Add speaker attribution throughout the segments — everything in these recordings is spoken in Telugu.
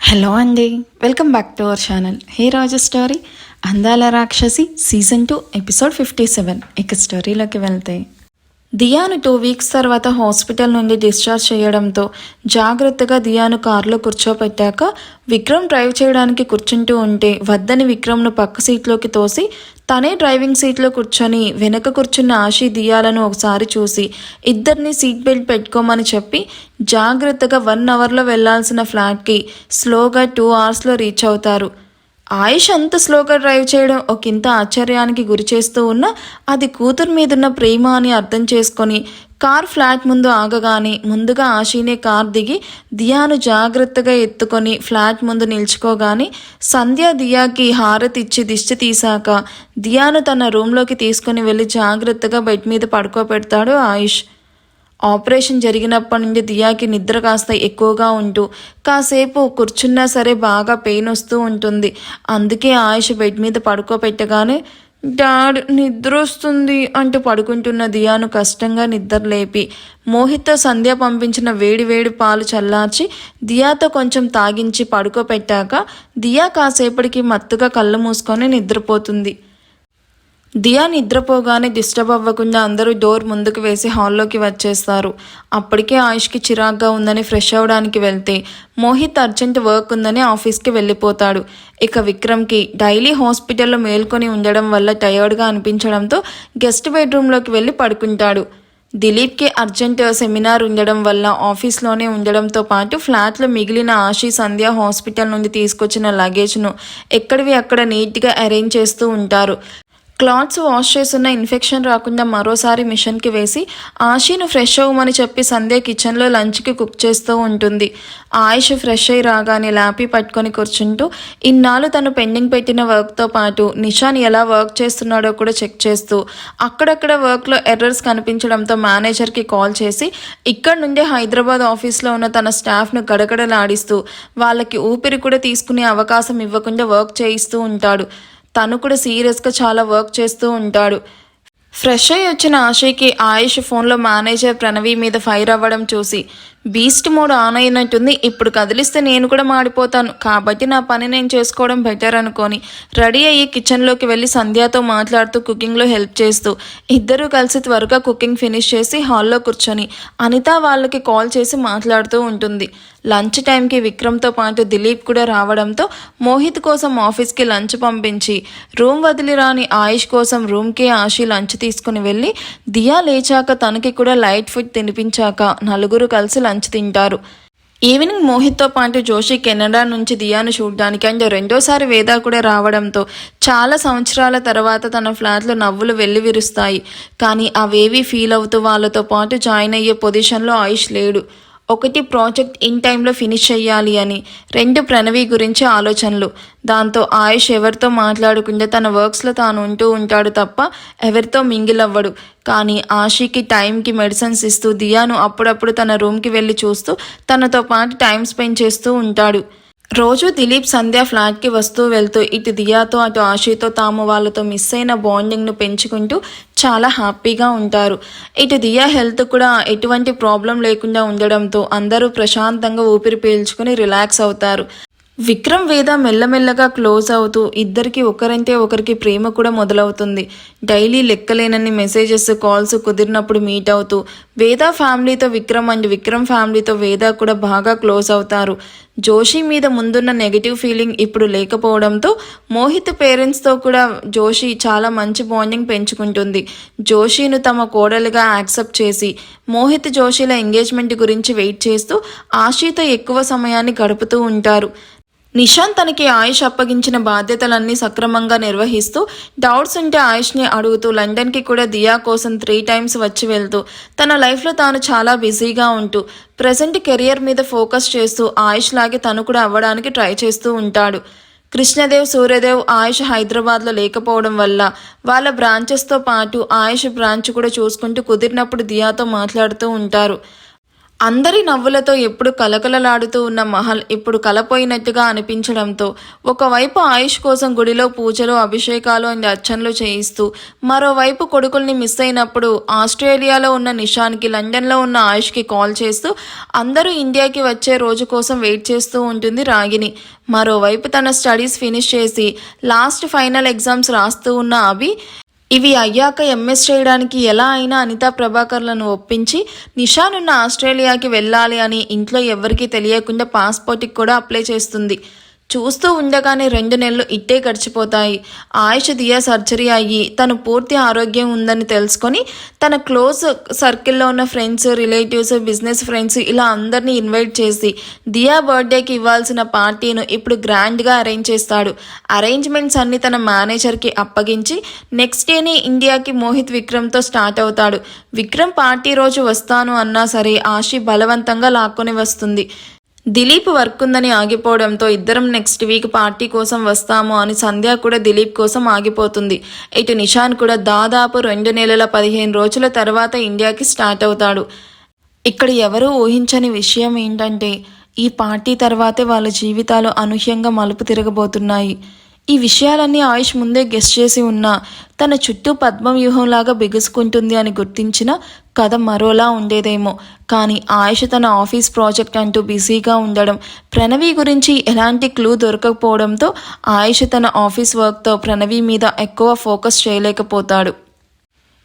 Speaker 1: హలో అండి, welcome back to our channel. Hey Raju story అందాల రాక్షసి సీజన్ 2 ఎపిసోడ్ 57. ఇక స్టోరీలోకి వెళ్తే దియాను 2 వీక్స్ తర్వాత హాస్పిటల్ నుండి డిశ్చార్జ్ చేయడంతో జాగ్రత్తగా దియాను కారులో కూర్చోపెట్టాక విక్రమ్ డ్రైవ్ చేయడానికి కూర్చుంటూ ఉంటే వద్దని విక్రమ్ను పక్క సీట్లోకి తోసి తనే డ్రైవింగ్ సీట్లో కూర్చొని వెనక కూర్చున్న ఆశీ దియాలను ఒకసారి చూసి ఇద్దరిని సీట్ బెల్ట్ పెట్టుకోమని చెప్పి జాగ్రత్తగా 1 అవర్లో వెళ్లాల్సిన ఫ్లాట్కి స్లోగా 2 అవర్స్లో రీచ్ అవుతారు. ఆయుష్ అంత స్లోగా డ్రైవ్ చేయడం ఒకంత ఆశ్చర్యానికి గురి చేస్తూ ఉన్నా అది కూతురు మీదున్న ప్రేమ అని అర్థం చేసుకొని కార్ ఫ్లాట్ ముందు ఆగగానే ముందుగా ఆశీనే కార్ దిగి దియాను జాగ్రత్తగా ఎత్తుకొని ఫ్లాట్ ముందు నిల్చుకోగానే సంధ్య దియాకి హారతి ఇచ్చి దిష్టి తీశాక దియాను తన రూమ్లోకి తీసుకుని వెళ్ళి జాగ్రత్తగా బెడ్ మీద పడుకోబెడతాడు ఆయుష్. ఆపరేషన్ జరిగినప్పటి నుండి దియాకి నిద్ర కాస్త ఎక్కువగా ఉంటూ కాసేపు కూర్చున్నా సరే బాగా పెయిన్ వస్తూ ఉంటుంది. అందుకే ఆయుష్ బెడ్ మీద పడుకోబెట్టగానే డాడ్ నిద్ర వస్తుంది అంటూ పడుకుంటున్న దియాను కష్టంగా నిద్ర లేపి మోహిత్తో సంధ్య పంపించిన వేడి వేడి పాలు చల్లార్చి దియాతో కొంచెం తాగించి పడుకోబెట్టాక దియా కాసేపటికి మత్తుగా కళ్ళు మూసుకొని నిద్రపోతుంది. దియా నిద్రపోగానే డిస్టర్బ్ అవ్వకుండా అందరూ డోర్ ముందుకు వేసి హాల్లోకి వచ్చేస్తారు. అప్పటికే ఆయుష్కి చిరాగ్గా ఉందని ఫ్రెష్ అవ్వడానికి వెళ్తే మోహిత్ అర్జెంట్ వర్క్ ఉందని ఆఫీస్కి వెళ్ళిపోతాడు. ఇక విక్రమ్కి డైలీ హాస్పిటల్లో మేల్కొని ఉండడం వల్ల టయర్డ్గా అనిపించడంతో గెస్ట్ బెడ్రూమ్లోకి వెళ్ళి పడుకుంటాడు. దిలీప్కి అర్జెంట్ సెమినార్ ఉండడం వల్ల ఆఫీస్లోనే ఉండడంతో పాటు ఫ్లాట్లో మిగిలిన ఆశీ సంధ్య హాస్పిటల్ నుండి తీసుకొచ్చిన లగేజ్ను ఎక్కడివి అక్కడ నీట్గా అరేంజ్ చేస్తూ ఉంటారు. క్లాత్స్ వాష్ చేస్తున్న ఇన్ఫెక్షన్ రాకుండా మరోసారి మిషన్కి వేసి ఆశీను ఫ్రెష్ అవ్వమని చెప్పి సంధ్య కిచెన్లో లంచ్కి కుక్ చేస్తూ ఉంటుంది. ఆయుష్ ఫ్రెష్ అయి రాగానే ల్యాపీ పట్టుకొని కూర్చుంటూ ఇన్నాళ్ళు తను పెండింగ్ పెట్టిన వర్క్తో పాటు నిషాన్ ఎలా వర్క్ చేస్తున్నాడో కూడా చెక్ చేస్తూ అక్కడక్కడ వర్క్లో ఎర్రర్స్ కనిపించడంతో మేనేజర్కి కాల్ చేసి ఇక్కడ నుండి హైదరాబాద్ ఆఫీస్లో ఉన్న తన స్టాఫ్ను గడగడలాడిస్తూ వాళ్ళకి ఊపిరి కూడా తీసుకునే అవకాశం ఇవ్వకుండా వర్క్ చేయిస్తూ ఉంటాడు. తను కూడా సీరియస్గా చాలా వర్క్ చేస్తూ ఉంటాడు. ఫ్రెష్ అయ్యి వచ్చిన ఆశయ్కి ఆయుష్ ఫోన్లో మేనేజర్ ప్రణవి మీద ఫైర్ అవ్వడం చూసి బీస్ట్ మోడ్ ఆన్ అయినట్టుంది, ఇప్పుడు కదిలిస్తే నేను కూడా మాడిపోతాను, కాబట్టి నా పని నేను చేసుకోవడం బెటర్ అనుకొని రెడీ అయ్యి కిచెన్లోకి వెళ్ళి సంధ్యతో మాట్లాడుతూ కుకింగ్లో హెల్ప్ చేస్తూ ఇద్దరూ కలిసి త్వరగా కుకింగ్ ఫినిష్ చేసి హాల్లో కూర్చొని అనిత వాళ్ళకి కాల్ చేసి మాట్లాడుతూ ఉంటుంది. లంచ్ టైంకి విక్రమ్తో పాటు దిలీప్ కూడా రావడంతో మోహిత్ కోసం ఆఫీస్కి లంచ్ పంపించి రూమ్ వదిలి రాని ఆయుష్ కోసం రూమ్కే ఆశి లంచ్ తీసుకుని వెళ్ళి దియా లేచాక తనకి కూడా లైట్ ఫుడ్ తినిపించాక నలుగురు కలిసి లంచ్ తింటారు. ఈవినింగ్ మోహిత్తో పాటు జోషి కెనడా నుంచి దియాను చూడడానికి అండ్ రెండోసారి వేద కూడా రావడంతో చాలా సంవత్సరాల తర్వాత తన ఫ్లాట్లో నవ్వులు వెల్లివిరుస్తాయి. కానీ అవేవీ ఫీల్ అవుతూ వాళ్ళతో పాటు జాయిన్ అయ్యే పొజిషన్లో ఆయుష్ లేడు. ఒకటి ప్రాజెక్ట్ ఇన్ టైంలో ఫినిష్ చేయాలి అని, 2 ప్రణవి గురించి ఆలోచనలు. దాంతో ఆయుష్ ఎవరితో మాట్లాడకుండా తన వర్క్స్లో తాను ఉంటూ ఉంటాడు తప్ప ఎవరితో మింగిల్ అవ్వడు. కానీ ఆశీకి టైంకి మెడిసిన్స్ ఇస్తూ దియాను అప్పుడప్పుడు తన రూమ్కి వెళ్ళి చూస్తూ తనతో పాటు టైం స్పెండ్ చేస్తూ ఉంటాడు. రోజు దిలీప్ సంధ్య ఫ్లాట్కి వస్తూ వెళ్తూ ఇటు దియాతో అటు ఆశీతో తాము వాళ్ళతో మిస్ అయిన బాండింగ్ను పెంచుకుంటూ చాలా హ్యాపీగా ఉంటారు. ఇటు దియా హెల్త్ కూడా ఎటువంటి ప్రాబ్లం లేకుండా ఉండడంతో అందరూ ప్రశాంతంగా ఊపిరి పీల్చుకుని రిలాక్స్ అవుతారు. విక్రమ్ వేద మెల్లమెల్లగా క్లోజ్ అవుతూ ఇద్దరికి ఒకరంటే ఒకరికి ప్రేమ కూడా మొదలవుతుంది. డైలీ లెక్కలేనన్ని మెసేజెస్ కాల్స్ కుదిరినప్పుడు మీట్ అవుతూ వేద ఫ్యామిలీతో విక్రమ్ అండ్ విక్రమ్ ఫ్యామిలీతో వేద కూడా బాగా క్లోజ్ అవుతారు. జోషి మీద ముందున్న నెగిటివ్ ఫీలింగ్ ఇప్పుడు లేకపోవడంతో మోహిత్ పేరెంట్స్తో కూడా జోషి చాలా మంచి బాండింగ్ పెంచుకుంటుంది. జోషిను తమ కోడలుగా యాక్సెప్ట్ చేసి మోహిత్ జోషిల ఎంగేజ్మెంట్ గురించి వెయిట్ చేస్తూ ఆశీతో ఎక్కువ సమయాన్ని గడుపుతూ ఉంటారు. నిషాన్ తనకి ఆయుష్ అప్పగించిన బాధ్యతలన్నీ సక్రమంగా నిర్వహిస్తూ డౌట్స్ ఉంటే ఆయుష్ని అడుగుతూ లండన్కి కూడా దియా కోసం 3 times వచ్చి వెళ్తూ తన లైఫ్లో తాను చాలా బిజీగా ఉంటూ ప్రజెంట్ కెరియర్ మీద ఫోకస్ చేస్తూ ఆయుష్ లాగే తను కూడా అవ్వడానికి ట్రై చేస్తూ ఉంటాడు. కృష్ణదేవ్ సూర్యదేవ్ ఆయుష్ హైదరాబాద్లో లేకపోవడం వల్ల వాళ్ళ బ్రాంచెస్తో పాటు ఆయుష్ బ్రాంచ్ కూడా చూసుకుంటూ కుదిరినప్పుడు దియాతో మాట్లాడుతూ ఉంటారు. అందరి నవ్వులతో ఎప్పుడు కలకలలాడుతూ ఉన్న మహల్ ఇప్పుడు కలపోయినట్టుగా అనిపించడంతో ఒకవైపు ఆయుష్ కోసం గుడిలో పూజలు అభిషేకాలు అండ్ అర్చనలు చేయిస్తూ మరోవైపు కొడుకుల్ని మిస్ అయినప్పుడు ఆస్ట్రేలియాలో ఉన్న నిషాన్కి లండన్లో ఉన్న ఆయుష్కి కాల్ చేస్తూ అందరూ ఇండియాకి వచ్చే రోజు కోసం వెయిట్ చేస్తూ ఉంటుంది రాగిని. మరోవైపు తన స్టడీస్ ఫినిష్ చేసి లాస్ట్ ఫైనల్ ఎగ్జామ్స్ రాస్తూ ఉన్న అభి ఇవి అయ్యాక ఎంఎస్ చేయడానికి ఎలా అయినా అనితా ప్రభాకర్లను ఒప్పించి నిషాన్ ఉన్న ఆస్ట్రేలియాకి వెళ్ళాలి అని ఇంట్లో ఎవరికీ తెలియకుండా పాస్పోర్ట్కి కూడా అప్లై చేస్తుంది. చూస్తూ ఉండగానే 2 నెలలు ఇట్టే గడిచిపోతాయి. ఆయుష్ దియా సర్జరీ అయ్యి తను పూర్తి ఆరోగ్యం ఉందని తెలుసుకొని తన క్లోజ్ సర్కిల్లో ఉన్న ఫ్రెండ్స్, రిలేటివ్స్, బిజినెస్ ఫ్రెండ్స్ ఇలా అందరినీ ఇన్వైట్ చేసి దియా బర్త్డేకి ఇవ్వాల్సిన పార్టీను ఇప్పుడు గ్రాండ్గా అరేంజ్ చేస్తాడు. అరేంజ్మెంట్స్ అన్ని తన మేనేజర్కి అప్పగించి నెక్స్ట్ డేనే ఇండియాకి మోహిత్ విక్రమ్తో స్టార్ట్ అవుతాడు. విక్రమ్ పార్టీ రోజు వస్తాను అన్నా సరే ఆశి బలవంతంగా లాక్కొని వస్తుంది. దిలీప్ వర్క్ ఉందని ఆగిపోవడంతో ఇద్దరం నెక్స్ట్ వీక్ పార్టీ కోసం వస్తాము అని సంధ్య కూడా దిలీప్ కోసం ఆగిపోతుంది. ఇటు నిషాన్ కూడా దాదాపు 2 నెలల 15 రోజుల తర్వాత ఇండియాకి స్టార్ట్ అవుతాడు. ఇక్కడ ఎవరూ ఊహించని విషయం ఏంటంటే ఈ పార్టీ తర్వాతే వాళ్ళ జీవితాలు అనూహ్యంగా మలుపు తిరగబోతున్నాయి. ఈ విషయాలన్నీ ఆయుష్ ముందే గెస్ చేసి ఉన్నా తన చుట్టూ పద్మవ్యూహంలాగా బిగుసుకుంటుంది అని గుర్తించిన కథ మరోలా ఉండేదేమో. కానీ ఆయుష్ తన ఆఫీస్ ప్రాజెక్ట్ అంటూ బిజీగా ఉండడం, ప్రణవి గురించి ఎలాంటి క్లూ దొరకకపోవడంతో ఆయుష్ తన ఆఫీస్ వర్క్తో ప్రణవి మీద ఎక్కువ ఫోకస్ చేయలేకపోతాడు.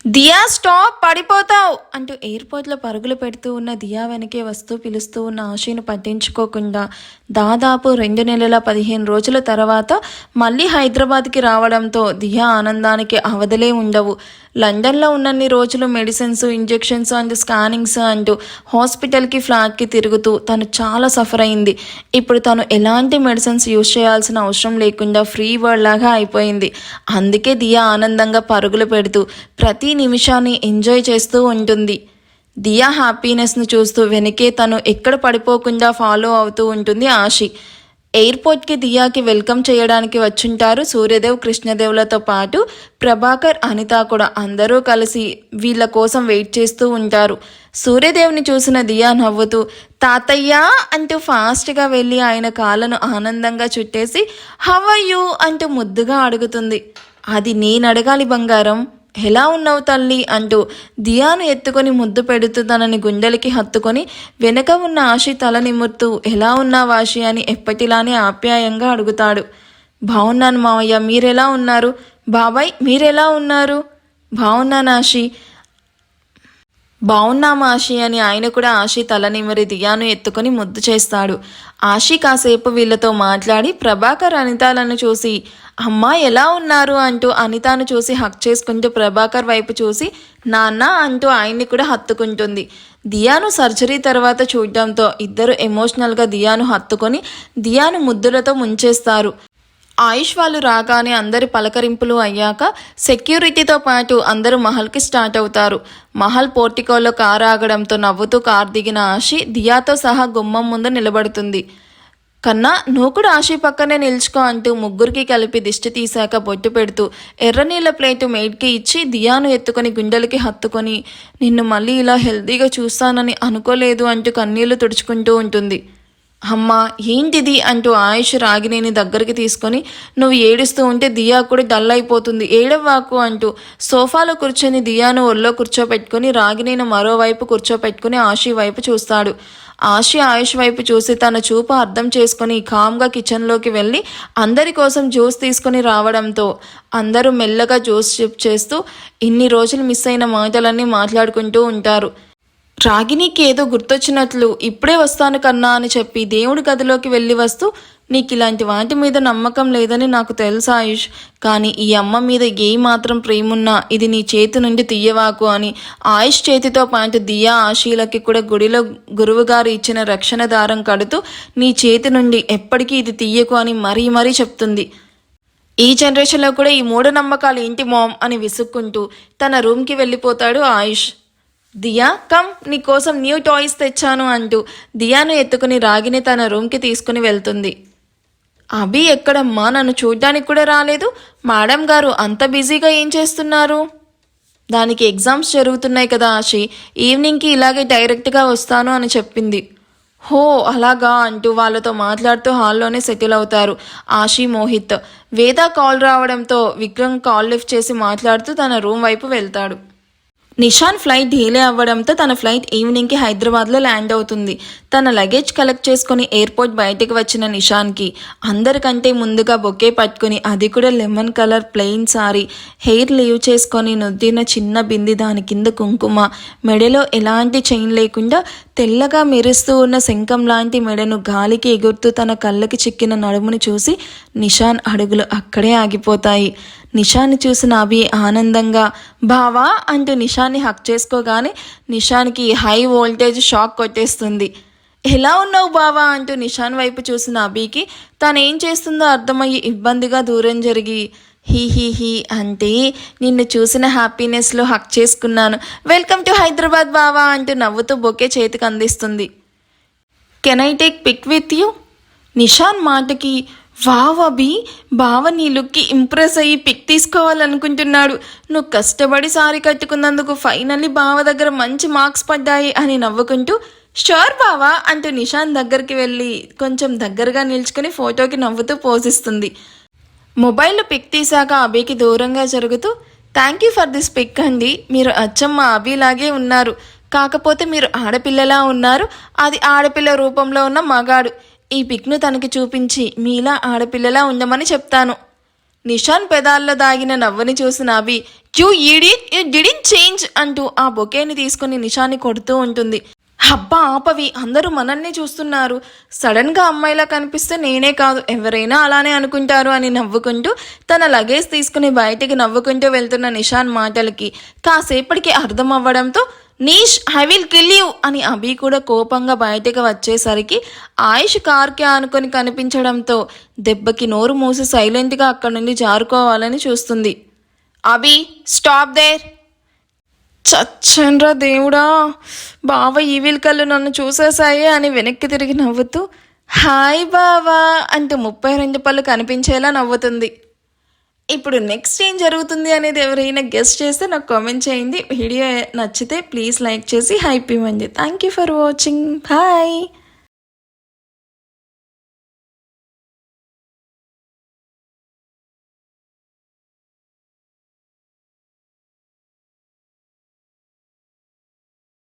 Speaker 1: దియా స్టాప్, పడిపోతావు అంటూ ఎయిర్పోర్ట్లో పరుగులు పెడుతూ ఉన్న దియా వెనకే వస్తూ పిలుస్తూ ఉన్న ఆశను పట్టించుకోకుండా దాదాపు 2 నెలల 15 రోజుల తర్వాత మళ్ళీ హైదరాబాద్కి రావడంతో దియా ఆనందానికి అవధులే ఉండవు. లండన్లో ఉన్నన్ని రోజులు మెడిసిన్స్, ఇంజెక్షన్స్ అండ్ స్కానింగ్స్ అంటూ హాస్పిటల్కి ఫ్లాట్కి తిరుగుతూ తను చాలా సఫర్ అయింది. ఇప్పుడు తను ఎలాంటి మెడిసిన్స్ యూజ్ చేయాల్సిన అవసరం లేకుండా ఫ్రీ వరల్డ్ లాగా అయిపోయింది. అందుకే దియా ఆనందంగా పరుగులు పెడుతూ ప్రతి నిమిషాన్ని ఎంజాయ్ చేస్తూ ఉంటుంది. దియా హ్యాపీనెస్ను చూస్తూ వెనకే తను ఎక్కడ పడిపోకుండా ఫాలో అవుతూ ఉంటుంది ఆశి. ఎయిర్పోర్ట్కి దియాకి వెల్కమ్ చేయడానికి వచ్చుంటారు సూర్యదేవ్, కృష్ణదేవ్లతో పాటు ప్రభాకర్, అనిత కూడా. అందరూ కలిసి వీళ్ళ కోసం వెయిట్ చేస్తూ ఉంటారు. సూర్యదేవ్ని చూసిన దియా నవ్వుతూ తాతయ్య అంటూ ఫాస్ట్గా వెళ్ళి ఆయన కాళ్ళను ఆనందంగా చుట్టేసి హౌ ఆర్ యూ అంటూ ముద్దుగా అడుగుతుంది. అది నేను అడగాలి బంగారం, ఎలా ఉన్నావు తల్లి అంటూ దియాను ఎత్తుకొని ముద్దు పెడుతూ తనని గుండెలకి హత్తుకొని వెనక ఉన్న ఆశి తల నిమురుతూ ఎలా ఉన్నావు ఆశి అని ఎప్పటిలానే ఆప్యాయంగా అడుగుతాడు. బాగున్నాను మావయ్య, మీరెలా ఉన్నారు? బాబాయ్ మీరెలా ఉన్నారు? బాగున్నాను ఆశి. బాగున్నామా ఆశి అని ఆయన కూడా ఆశి తల నిమిరి దియాను ఎత్తుకొని ముద్దు చేస్తాడు. ఆశి కాసేపు వీళ్ళతో మాట్లాడి ప్రభాకర్ అనితాలను చూసి అమ్మా ఎలా ఉన్నారు అంటూ అనితాను చూసి హక్ చేసుకుంటూ ప్రభాకర్ వైపు చూసి నాన్న అంటూ ఆయన్ని కూడా హత్తుకుంటుంది. దియాను సర్జరీ తర్వాత చూడడంతో ఇద్దరు ఎమోషనల్గా దియాను హత్తుకొని దియాను ముద్దులతో ముంచేస్తారు. ఆయుష్ వాళ్ళు రాగానే అందరి పలకరింపులు అయ్యాక సెక్యూరిటీతో పాటు అందరూ మహల్కి స్టార్ట్ అవుతారు. మహల్ పోర్టికోలో కారు ఆగడంతో నవ్వుతూ కారు దిగిన ఆశి దియాతో సహా గుమ్మం ముందు నిలబడుతుంది. కన్నా నువ్వు కూడా ఆశి పక్కనే నిల్చుకో అంటూ ముగ్గురికి కలిపి దిష్టి తీశాక బొట్టు పెడుతూ ఎర్రనీళ్ళ ప్లేటు మెయిడ్కి ఇచ్చి దియాను ఎత్తుకొని గుండెలకి హత్తుకొని నిన్ను మళ్ళీ ఇలా హెల్తీగా చూస్తానని అనుకోలేదు అంటూ కన్నీళ్లు తుడుచుకుంటూ ఉంటుంది. అమ్మా ఏంటిది అంటూ ఆయుష్ రాగినేని దగ్గరికి తీసుకొని నువ్వు ఏడుస్తూ ఉంటే దియా కూడా డల్ అయిపోతుంది, ఏడవ్వాకు అంటూ సోఫాలో కూర్చొని దియాను ఒళ్ళో కూర్చోపెట్టుకుని రాగినేని మరోవైపు కూర్చోపెట్టుకుని ఆశి వైపు చూస్తాడు. ఆశి ఆయుష్ వైపు చూసి తన చూపు అర్థం చేసుకుని కామ్గా కిచెన్లోకి వెళ్ళి అందరి కోసం జ్యూస్ తీసుకుని రావడంతో అందరూ మెల్లగా జ్యూస్ సిప్ చేస్తూ ఇన్ని రోజులు మిస్ అయిన మాటలన్నీ మాట్లాడుకుంటూ ఉంటారు. రాగినికి ఏదో గుర్తొచ్చినట్లు ఇప్పుడే వస్తాను కన్నా అని చెప్పి దేవుడి గదిలోకి వెళ్ళి వస్తూ నీకు ఇలాంటి వాటి మీద నమ్మకం లేదని నాకు తెలుసు ఆయుష్, కానీ ఈ అమ్మ మీద ఏ మాత్రం ప్రేమున్నా ఇది నీ చేతి నుండి తీయవాకు అని ఆయుష్ చేతితో పాటు దియా ఆశీలకి కూడా గుడిలో గురువుగారు ఇచ్చిన రక్షణ దారం కడుతూ నీ చేతి నుండి ఎప్పటికీ ఇది తీయకు అని మరీ మరీ చెప్తుంది. ఈ జనరేషన్లో కూడా ఈ మూఢనమ్మకాలు ఏంటి మామ్ అని విసుక్కుంటూ తన రూమ్కి వెళ్ళిపోతాడు ఆయుష్. దియా కమ్, నీ కోసం న్యూ టాయ్స్ తెచ్చాను అంటూ దియాను ఎత్తుకుని రాగిని తన రూమ్కి తీసుకుని వెళ్తుంది. అభి ఎక్కడమ్మా, నన్ను చూడ్డానికి కూడా రాలేదు, మేడం గారు అంత బిజీగా ఏం చేస్తున్నారు? దానికి ఎగ్జామ్స్ జరుగుతున్నాయి కదా ఆశి, ఈవినింగ్కి ఇలాగే డైరెక్ట్గా వస్తాను అని చెప్పింది. హో అలాగా అంటూ వాళ్ళతో మాట్లాడుతూ హాల్లోనే సెటిల్ అవుతారు ఆశి మోహిత్. వేద కాల్ రావడంతో విక్రమ్ కాల్ లిఫ్ట్ చేసి మాట్లాడుతూ తన రూమ్ వైపు వెళ్తాడు. నిషాన్ ఫ్లైట్ డిలే అవ్వడంతో తన ఫ్లైట్ ఈవినింగ్కి హైదరాబాద్లో ల్యాండ్ అవుతుంది. తన లగేజ్ కలెక్ట్ చేసుకుని ఎయిర్పోర్ట్ బయటకు వచ్చిన నిషాన్కి అందరికంటే ముందుగా బొకే పట్టుకుని, అది కూడా lemon colour plain sorry, hair leave చేసుకొని నుద్దిన చిన్న బింది, దాని కింద కుంకుమ, మెడలో ఎలాంటి చైన్ లేకుండా తెల్లగా మెరుస్తూ ఉన్న శంఖం లాంటి మెడను గాలికి ఎగురుతూ తన కళ్ళకి చిక్కిన నడుముని చూసి నిషాన్ అడుగులు అక్కడే ఆగిపోతాయి. నిషాన్ని చూసిన అభి ఆనందంగా బావా అంటూ నిషాన్ని హక్ చేసుకోగానే నిషాన్కి హై వోల్టేజ్ షాక్ కొట్టేస్తుంది. ఎలా ఉన్నావు బావా అంటూ నిషాన్ వైపు చూసిన అభికి తనేం చేస్తుందో అర్థమయ్యి ఇబ్బందిగా దూరం జరిగి హీ హీ హీ అంటే నిన్ను చూసిన హ్యాపీనెస్లో హక్ చేసుకున్నాను, వెల్కమ్ టు హైదరాబాద్ బావా అంటూ నవ్వుతూ బొకే చేతికి అందిస్తుంది. Can I take pic with you? Nishan మాటకి వావ్ అభి, బావ నీ లుక్కి ఇంప్రెస్ అయ్యి పిక్ తీసుకోవాలనుకుంటున్నాడు, నువ్వు కష్టపడి సారీ కట్టుకున్నందుకు ఫైనల్లీ బావ దగ్గర మంచి మార్క్స్ పడ్డాయి అని నవ్వుకుంటూ షూర్ బావా అంటూ నిషాన్ దగ్గరికి వెళ్ళి కొంచెం దగ్గరగా నిల్చుకుని ఫోటోకి నవ్వుతూ పోజిస్తుంది. మొబైల్లో పిక్ తీశాక అభికి దూరంగా జరుగుతూ thank you for this pic అండి, మీరు అచ్చం మా అభిలాగే ఉన్నారు, కాకపోతే మీరు ఆడపిల్లలా ఉన్నారు, అది ఆడపిల్ల రూపంలో ఉన్న మగాడు. ఈ పిక్ను తనకి చూపించి మీలా ఆడపిల్లలా ఉండమని చెప్తాను. నిషాన్ పెదాల్లో దాగిన నవ్వుని చూసిన Abhi you idiot, you didn't change అంటూ ఆ బొకేని తీసుకుని నిషాన్ని కొడుతూ ఉంటుంది. అబ్బా ఆపవి, అందరూ మనల్ని చూస్తున్నారు, సడన్గా అమ్మాయిలా కనిపిస్తే నేనే కాదు ఎవరైనా అలానే అనుకుంటారు అని నవ్వుకుంటూ తన లగేజ్ తీసుకుని బయటికి నవ్వుకుంటూ వెళ్తున్న నిషాన్ మాటలకి కాసేపటికి అర్థం అవ్వడంతో niche I will kill you అని అభి కూడా కోపంగా బయటకు వచ్చేసరికి ఆయుష్ కార్కి ఆనుకొని కనిపించడంతో దెబ్బకి నోరు మూసి సైలెంట్గా అక్కడి నుండి జారుకోవాలని చూస్తుంది. అభి స్టాప్ దేర్. చచ్చండ్రా దేవుడా, బావ ఈవిల్ కళ్ళు నన్ను చూసేసాయి అని వెనక్కి తిరిగి నవ్వుతూ హాయ్ బావా అంటూ 32 పళ్ళు కనిపించేలా నవ్వుతుంది. ఇప్పుడు నెక్స్ట్ ఏం జరుగుతుంది అనేది ఎవరైనా గెస్ట్ చేస్తే నాకు కామెంట్ చేయండి. వీడియో నచ్చితే ప్లీజ్ లైక్ చేసి హైప్ ఇవ్వండి. Thank you for watching. Bye.